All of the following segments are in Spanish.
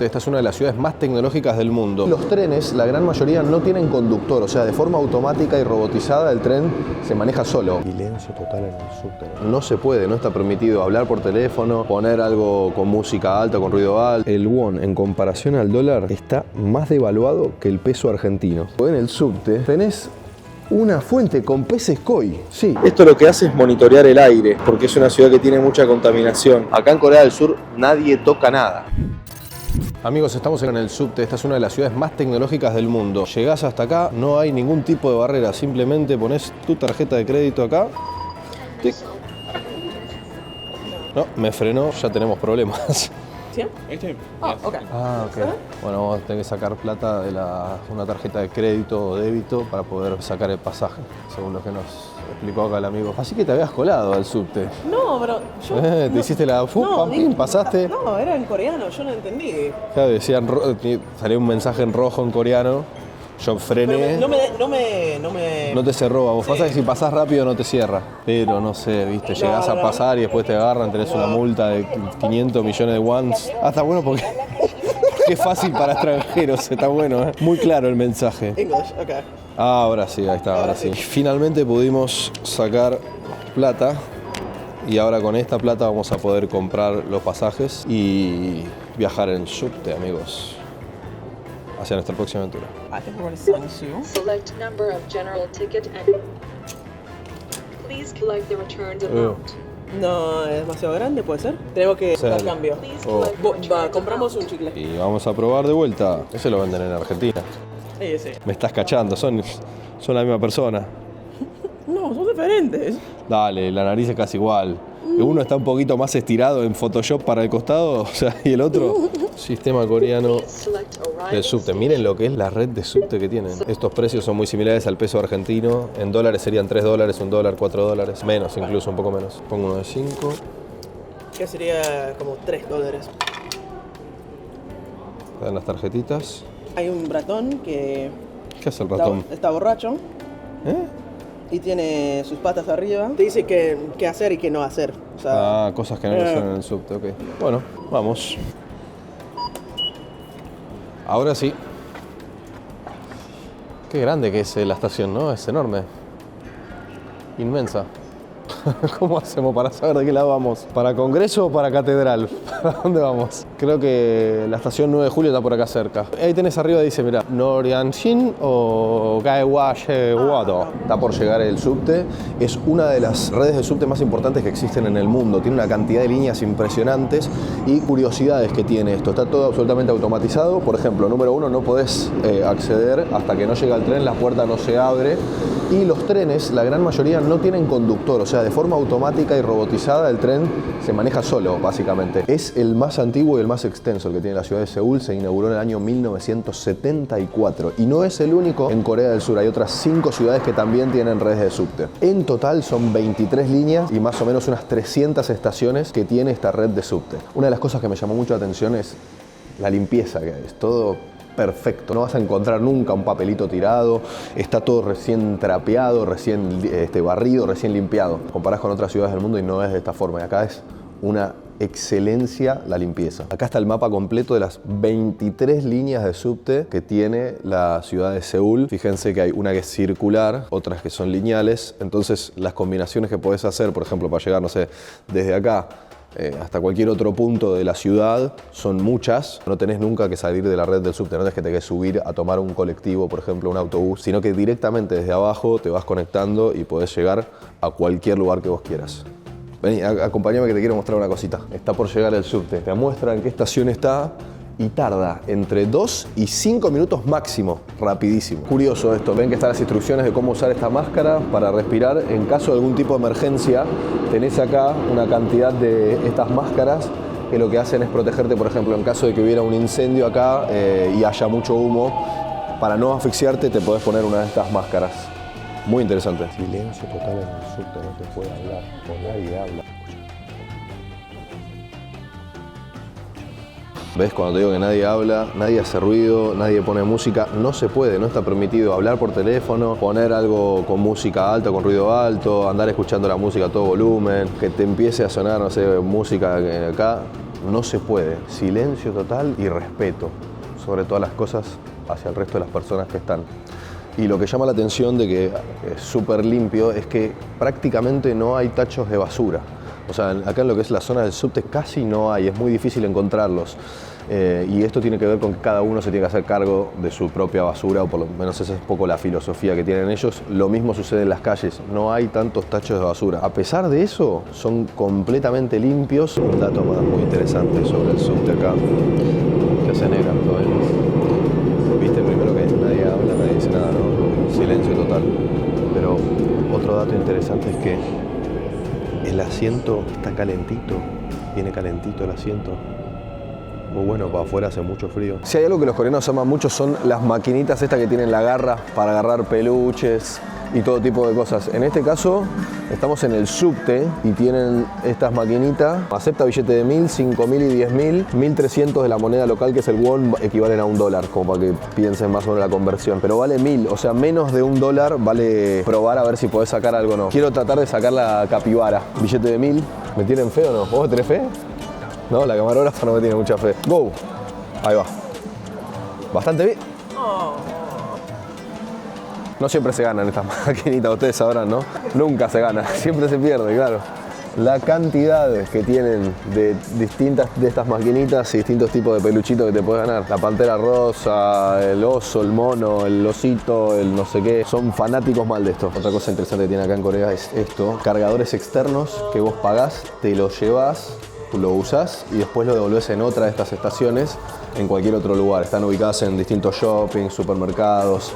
Esta es una de las ciudades más tecnológicas del mundo. Los trenes, la gran mayoría, no tienen conductor, o sea, de forma automática y robotizada el tren se maneja solo. Silencio total en el subte. No se puede, no está permitido hablar por teléfono, poner algo con música alta, con ruido alto. El won, en comparación al dólar, está más devaluado que el peso argentino. En el subte tenés una fuente con peces koi. Sí, esto lo que hace es monitorear el aire, porque es una ciudad que tiene mucha contaminación. Acá en Corea del Sur nadie toca nada. Amigos, estamos en el subte, esta es una de las ciudades más tecnológicas del mundo. Llegás hasta acá, no hay ningún tipo de barrera, simplemente pones tu tarjeta de crédito acá. ¡Tic! No, me frenó, ya tenemos problemas. ¿Sí? ok. Bueno, vamos a tener que sacar plata de una tarjeta de crédito o débito para poder sacar el pasaje, según lo que nos explicó acá el amigo. Así que te habías colado al subte. No, pero yo... ¿Te no, hiciste la pasaste? No, era en coreano, yo no entendí. Claro, decían, salió un mensaje en rojo en coreano. Yo frené. No te cerró, vos. Sí. Pasa que si pasás rápido no te cierra. Pero no sé, viste, llegás a pasar y después te agarran, tenés una multa de 500 millones de wons. Ah, está bueno porque es fácil para extranjeros, está bueno, ¿eh? Muy claro el mensaje. English, ok. Ah, ahora sí, ahí está, ahora sí. Finalmente pudimos sacar plata y ahora con esta plata vamos a poder comprar los pasajes y viajar en subte, amigos, hacia nuestra próxima aventura. I think we're going to Seongsu. Select number of general ticket and please collect the returned amount. No, es demasiado grande, ¿puede ser? Tenemos que dar cambio. Please Oh. collect the returned Compramos un amount. chicle. Y vamos a probar de vuelta. Ese lo venden en Argentina. Sí. Me estás cachando, son la misma persona. No, son diferentes. Dale, la nariz es casi igual. Uno está un poquito más estirado en Photoshop para el costado, o sea, y el otro, sistema coreano Select arrival del subte. Miren lo que es la red de subte que tienen. Estos precios son muy similares al peso argentino. En dólares serían $3, $1, $4. Menos, incluso un poco menos. Pongo uno de 5. Que sería como $3. Dan las tarjetitas. Hay un ratón que ¿Qué hace el ratón? está borracho ¿Eh? y tiene sus patas arriba. Te dice qué hacer y qué no hacer. O sea, Cosas que no son en el subte, ok. Bueno, vamos. Ahora sí. Qué grande que es la estación, ¿no? Es enorme. Inmensa. ¿Cómo hacemos para saber de qué lado vamos? ¿Para Congreso o para Catedral? ¿Para dónde vamos? Creo que la estación 9 de julio está por acá cerca. Ahí tenés arriba, dice, mira, Noryanshin o Gaewashe-wado. Está por llegar el subte. Es una de las redes de subte más importantes que existen en el mundo. Tiene una cantidad de líneas impresionantes y curiosidades que tiene esto. Está todo absolutamente automatizado. Por ejemplo, número 1, no podés acceder hasta que no llega el tren, la puerta no se abre. Y los trenes, la gran mayoría, no tienen conductor, o sea, de forma automática y robotizada el tren se maneja solo, básicamente. Es el más antiguo y el más extenso, el que tiene la ciudad de Seúl, se inauguró en el año 1974 y no es el único en Corea del Sur, hay otras 5 ciudades que también tienen redes de subte. En total son 23 líneas y más o menos unas 300 estaciones que tiene esta red de subte. Una de las cosas que me llamó mucho la atención es la limpieza que hay, es todo perfecto, no vas a encontrar nunca un papelito tirado, está todo recién trapeado, recién barrido, recién limpiado. Comparás con otras ciudades del mundo y no es de esta forma, y acá es una excelencia la limpieza. Acá está el mapa completo de las 23 líneas de subte que tiene la ciudad de Seúl. Fíjense que hay una que es circular, otras que son lineales, entonces las combinaciones que podés hacer, por ejemplo, para llegar, no sé, desde acá hasta cualquier otro punto de la ciudad, son muchas. No tenés nunca que salir de la red del subte, no tenés que te que subir a tomar un colectivo, por ejemplo, un autobús, sino que directamente desde abajo te vas conectando y podés llegar a cualquier lugar que vos quieras. Vení, acompáñame que te quiero mostrar una cosita. Está por llegar el subte, te muestra en qué estación está y tarda entre 2 y 5 minutos máximo, rapidísimo. Curioso esto, ven que están las instrucciones de cómo usar esta máscara para respirar. En caso de algún tipo de emergencia, tenés acá una cantidad de estas máscaras que lo que hacen es protegerte, por ejemplo, en caso de que hubiera un incendio acá y haya mucho humo, para no asfixiarte te podés poner una de estas máscaras. Muy interesante. Silencio total en el subte, no te puede hablar, o nadie habla. ¿Ves? Cuando te digo que nadie habla, nadie hace ruido, nadie pone música, no se puede, no está permitido hablar por teléfono, poner algo con música alta, con ruido alto, andar escuchando la música a todo volumen, que te empiece a sonar, no sé, música acá. no se puede. Silencio total y respeto sobre todas las cosas hacia el resto de las personas que están. Y lo que llama la atención de que es súper limpio es que prácticamente no hay tachos de basura. O sea, acá en lo que es la zona del subte casi no hay, es muy difícil encontrarlos. Y esto tiene que ver con que cada uno se tiene que hacer cargo de su propia basura, o por lo menos esa es un poco la filosofía que tienen ellos. Lo mismo sucede en las calles, no hay tantos tachos de basura. A pesar de eso, son completamente limpios. Un dato más muy interesante sobre el subte acá, que se negra todavía. Viste primero que nadie habla, nadie dice nada, ¿no? Silencio total. Pero otro dato interesante es que el asiento está calentito, viene calentito el asiento. Muy bueno, para afuera hace mucho frío. Si hay algo que los coreanos aman mucho son las maquinitas estas que tienen la garra para agarrar peluches y todo tipo de cosas. En este caso estamos en el subte y tienen estas maquinitas. Acepta billete de 1.000, 5.000 y 10.000. 1.300 de la moneda local, que es el won, equivalen a $1, como para que piensen más o menos la conversión. Pero vale 1.000, o sea, menos de $1 vale probar a ver si podés sacar algo o no. Quiero tratar de sacar la capibara. Billete de 1.000. ¿Me tienen fe o no? ¿Vos tenés fe? No, la camarógrafa no me tiene mucha fe. ¡Go! Ahí va. Bastante bien. No siempre se ganan estas maquinitas, ustedes sabrán, ¿no? Nunca se gana, siempre se pierde, claro. La cantidad que tienen de distintas de estas maquinitas y distintos tipos de peluchitos que te puedes ganar. La pantera rosa, el oso, el mono, el osito, el no sé qué. Son fanáticos mal de esto. Otra cosa interesante que tiene acá en Corea es esto. Cargadores externos que vos pagás, te los llevas, lo usas y después lo devolvés en otra de estas estaciones en cualquier otro lugar. Están ubicadas en distintos shopping, supermercados.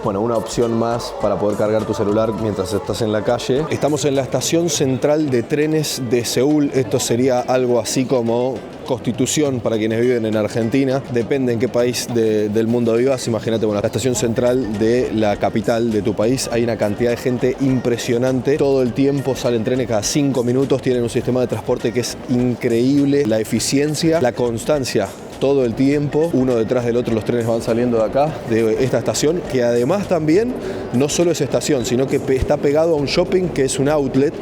Bueno, una opción más para poder cargar tu celular mientras estás en la calle. Estamos en la estación central de trenes de Seúl. Esto sería algo así como Constitución para quienes viven en Argentina. Depende en qué país del mundo vivas. Imagínate, bueno, la estación central de la capital de tu país. Hay una cantidad de gente impresionante. Todo el tiempo salen trenes cada 5 minutos. Tienen un sistema de transporte que es increíble. La eficiencia, la constancia. Todo el tiempo, uno detrás del otro, los trenes van saliendo de acá, de esta estación, que además también no solo es estación, sino que está pegado a un shopping que es un outlet,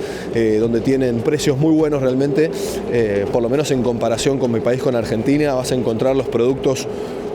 donde tienen precios muy buenos realmente, por lo menos en comparación con mi país, con Argentina, vas a encontrar los productos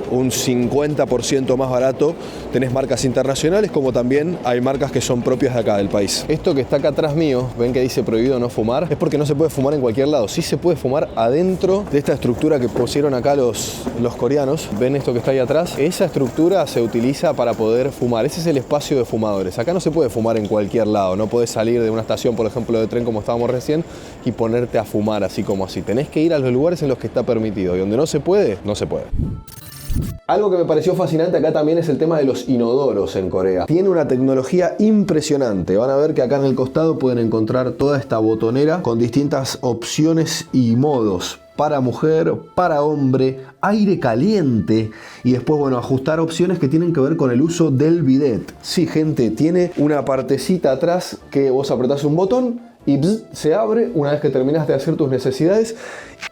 un 50% más barato. Tenés marcas internacionales como también hay marcas que son propias de acá del país. Esto que está acá atrás mío, ven que dice prohibido no fumar, es porque no se puede fumar en cualquier lado. Sí se puede fumar adentro de esta estructura que pusieron acá los coreanos. Ven esto que está ahí atrás. Esa estructura se utiliza para poder fumar. Ese es el espacio de fumadores. Acá no se puede fumar en cualquier lado. No podés salir de una estación, por ejemplo, de tren como estábamos recién y ponerte a fumar así como así. Tenés que ir a los lugares en los que está permitido y donde no se puede, no se puede. Algo que me pareció fascinante acá también es el tema de los inodoros en Corea. Tiene una tecnología impresionante. Van a ver que acá en el costado pueden encontrar toda esta botonera con distintas opciones y modos. Para mujer, para hombre, aire caliente y después, bueno, ajustar opciones que tienen que ver con el uso del bidet. Sí, gente, tiene una partecita atrás que vos apretás un botón y se abre una vez que terminaste de hacer tus necesidades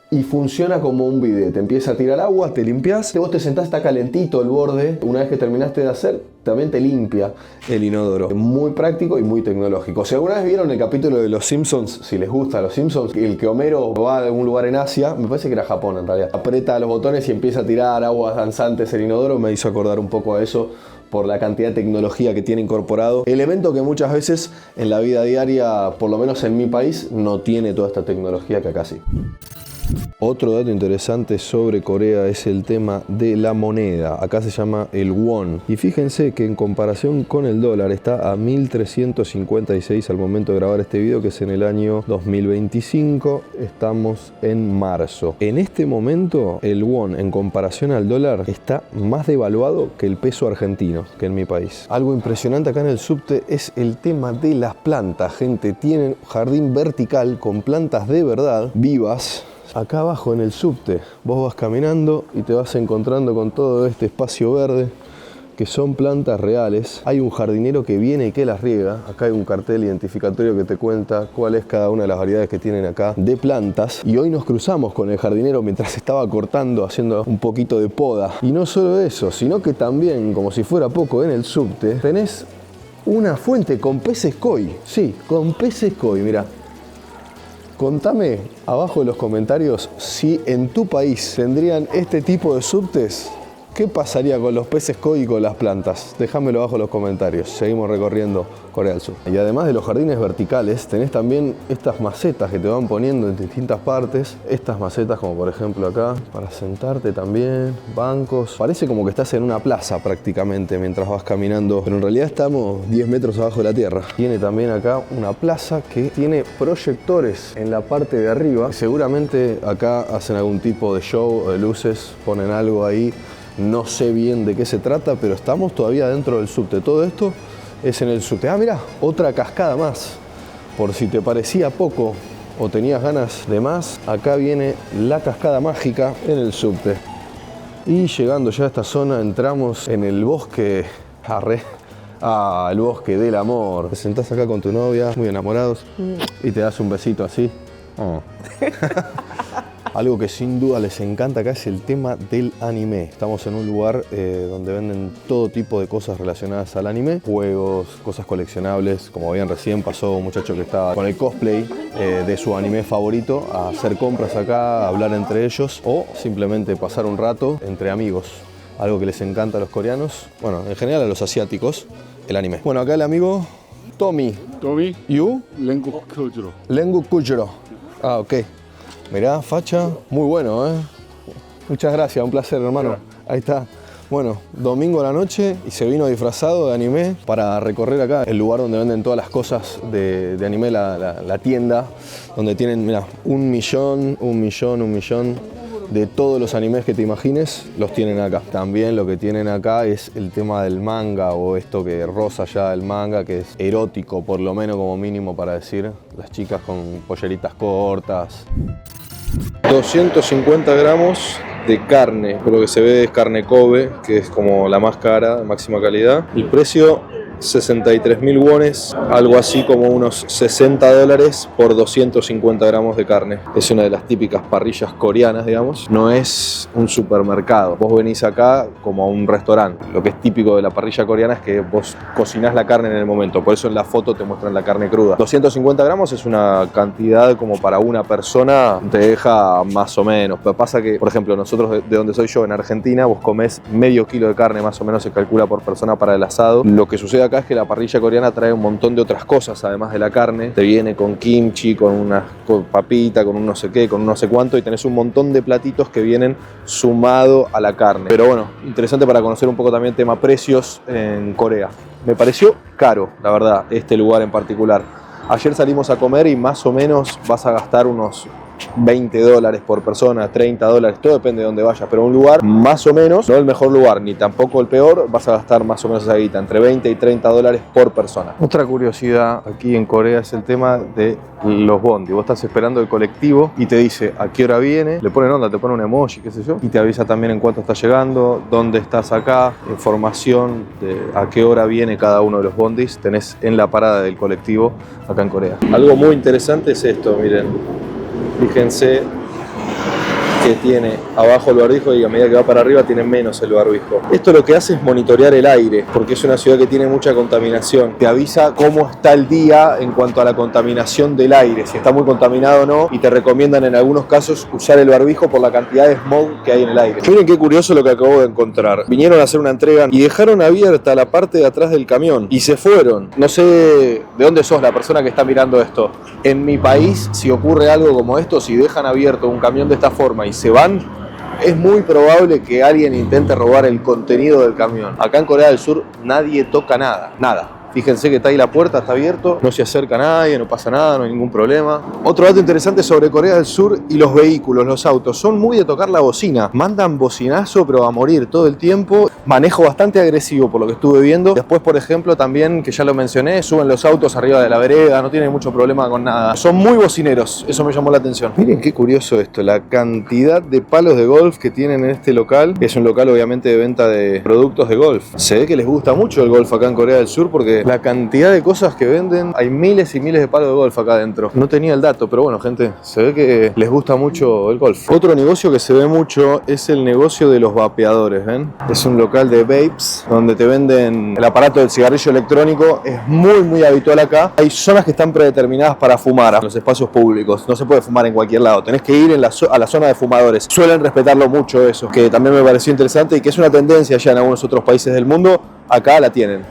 y funciona como un bidet. Te empieza a tirar agua, te limpias, vos te sentás, está calentito el borde. Una vez que terminaste de hacer, también te limpia el inodoro. Muy práctico y muy tecnológico. Si alguna vez vieron el capítulo de Los Simpsons, si les gusta Los Simpsons, el que Homero va a algún lugar en Asia, me parece que era Japón en realidad, aprieta los botones y empieza a tirar aguas danzantes el inodoro, me hizo acordar un poco a eso por la cantidad de tecnología que tiene incorporado. Elemento que muchas veces en la vida diaria, por lo menos en mi país, no tiene toda esta tecnología que acá sí. Otro dato interesante sobre Corea es el tema de la moneda. Acá se llama el won. Y fíjense que en comparación con el dólar está a 1.356 al momento de grabar este video, que es en el año 2025. Estamos en marzo. En este momento el won en comparación al dólar está más devaluado que el peso argentino, que en mi país. Algo impresionante acá en el subte es el tema de las plantas. Gente, tienen jardín vertical con plantas de verdad vivas. Acá abajo en el subte vos vas caminando y te vas encontrando con todo este espacio verde que son plantas reales. Hay un jardinero que viene y que las riega. Acá hay un cartel identificatorio que te cuenta cuál es cada una de las variedades que tienen acá de plantas. Y hoy nos cruzamos con el jardinero mientras estaba cortando, haciendo un poquito de poda. Y no solo eso, sino que también, como si fuera poco, en el subte tenés una fuente con peces koi. Sí, con peces koi, mirá. Contame abajo en los comentarios si en tu país tendrían este tipo de subtes. ¿Qué pasaría con los peces koi y con las plantas? Déjamelo abajo en los comentarios. Seguimos recorriendo Corea del Sur. Y además de los jardines verticales, tenés también estas macetas que te van poniendo en distintas partes. Estas macetas, como por ejemplo acá, para sentarte también, bancos. Parece como que estás en una plaza prácticamente mientras vas caminando, pero en realidad estamos 10 metros abajo de la tierra. Tiene también acá una plaza que tiene proyectores en la parte de arriba. Seguramente acá hacen algún tipo de show o de luces, ponen algo ahí. No sé bien de qué se trata, pero estamos todavía dentro del subte. Todo esto es en el subte. Ah, mirá, otra cascada más. Por si te parecía poco o tenías ganas de más, acá viene la cascada mágica en el subte. Y llegando ya a esta zona, entramos en el bosque. El bosque del amor. Te sentás acá con tu novia, muy enamorados, y te das un besito así. Oh. Algo que sin duda les encanta acá es el tema del anime. Estamos en un lugar donde venden todo tipo de cosas relacionadas al anime. Juegos, cosas coleccionables. Como bien recién pasó un muchacho que estaba con el cosplay de su anime favorito a hacer compras acá, a hablar entre ellos o simplemente pasar un rato entre amigos. Algo que les encanta a los coreanos, bueno, en general a los asiáticos, el anime. Bueno, acá el amigo Tommy. Tommy, You? Lengu Kyojuro. Lengu Kujiro. Ah, ok. Mirá, facha, muy bueno, ¿eh? Muchas gracias, un placer, hermano. Ahí está. Bueno, domingo a la noche y se vino disfrazado de anime para recorrer acá el lugar donde venden todas las cosas de anime, la tienda, donde tienen, mirá, un millón de todos los animes que te imagines, los tienen acá. También lo que tienen acá es el tema del manga, o esto que roza ya el manga, que es erótico, por lo menos como mínimo para decir, las chicas con polleritas cortas. 250 gramos de carne, por lo que se ve es carne Kobe, que es como la más cara, de máxima calidad. El precio 63.000 wones, algo así como unos $60 por 250 gramos de carne. Es una de las típicas parrillas coreanas, digamos. No es un supermercado. Vos venís acá como a un restaurante. Lo que es típico de la parrilla coreana es que vos cocinás la carne en el momento. Por eso en la foto te muestran la carne cruda. 250 gramos es una cantidad como para una persona, te deja más o menos. Pero pasa que, por ejemplo, nosotros de donde soy yo, en Argentina, vos comés medio kilo de carne más o menos, se calcula por persona para el asado. Lo que sucede acá es que la parrilla coreana trae un montón de otras cosas además de la carne. Te viene con kimchi, con una papita, con un no sé qué, con un no sé cuánto, y tenés un montón de platitos que vienen sumado a la carne. Pero bueno, interesante para conocer un poco también tema precios en Corea. Me pareció caro, la verdad, este lugar en particular. Ayer salimos a comer y más o menos vas a gastar unos $20 por persona, $30, todo depende de dónde vayas, pero un lugar más o menos, no el mejor lugar ni tampoco el peor, vas a gastar más o menos esa guita, entre $20 y $30 por persona. Otra curiosidad aquí en Corea es el tema de los bondi. Vos estás esperando el colectivo y te dice a qué hora viene, le ponen onda, te pone un emoji, qué sé yo, y te avisa también en cuánto está llegando, dónde estás acá, información de a qué hora viene cada uno de los bondis, tenés en la parada del colectivo acá en Corea. Algo muy interesante es esto, miren. Fíjense que tiene abajo el barbijo y a medida que va para arriba tiene menos el barbijo. Esto lo que hace es monitorear el aire, porque es una ciudad que tiene mucha contaminación. Te avisa cómo está el día en cuanto a la contaminación del aire, si está muy contaminado o no, y te recomiendan en algunos casos usar el barbijo por la cantidad de smog que hay en el aire. Miren qué curioso lo que acabo de encontrar. Vinieron a hacer una entrega y dejaron abierta la parte de atrás del camión y se fueron. No sé de dónde sos la persona que está mirando esto. En mi país, si ocurre algo como esto, si dejan abierto un camión de esta forma y se van, es muy probable que alguien intente robar el contenido del camión. Acá en Corea del Sur nadie toca nada. Fíjense que está ahí la puerta, está abierto, no se acerca nadie, no pasa nada, no hay ningún problema. Otro dato interesante sobre Corea del Sur y los vehículos, los autos, son muy de tocar la bocina. Mandan bocinazo pero a morir todo el tiempo. Manejo bastante agresivo por lo que estuve viendo. Después, por ejemplo, también, que ya lo mencioné, suben los autos arriba de la vereda, no tienen mucho problema con nada. Son muy bocineros, eso me llamó la atención. Miren qué curioso esto, la cantidad de palos de golf que tienen en este local. Es un local obviamente de venta de productos de golf. Se ve que les gusta mucho el golf acá en Corea del Sur porque la cantidad de cosas que venden. Hay miles y miles de palos de golf acá adentro. No tenía el dato, pero bueno, gente, se ve que les gusta mucho el golf. Otro negocio que se ve mucho es el negocio de los vapeadores, ¿ven? Es un local de vapes donde te venden el aparato del cigarrillo electrónico. Es muy habitual acá. Hay zonas que están predeterminadas para fumar en los espacios públicos. No se puede fumar en cualquier lado. Tenés que ir a la zona de fumadores. Suelen respetarlo mucho eso, que también me pareció interesante y que es una tendencia ya en algunos otros países del mundo. Acá la tienen.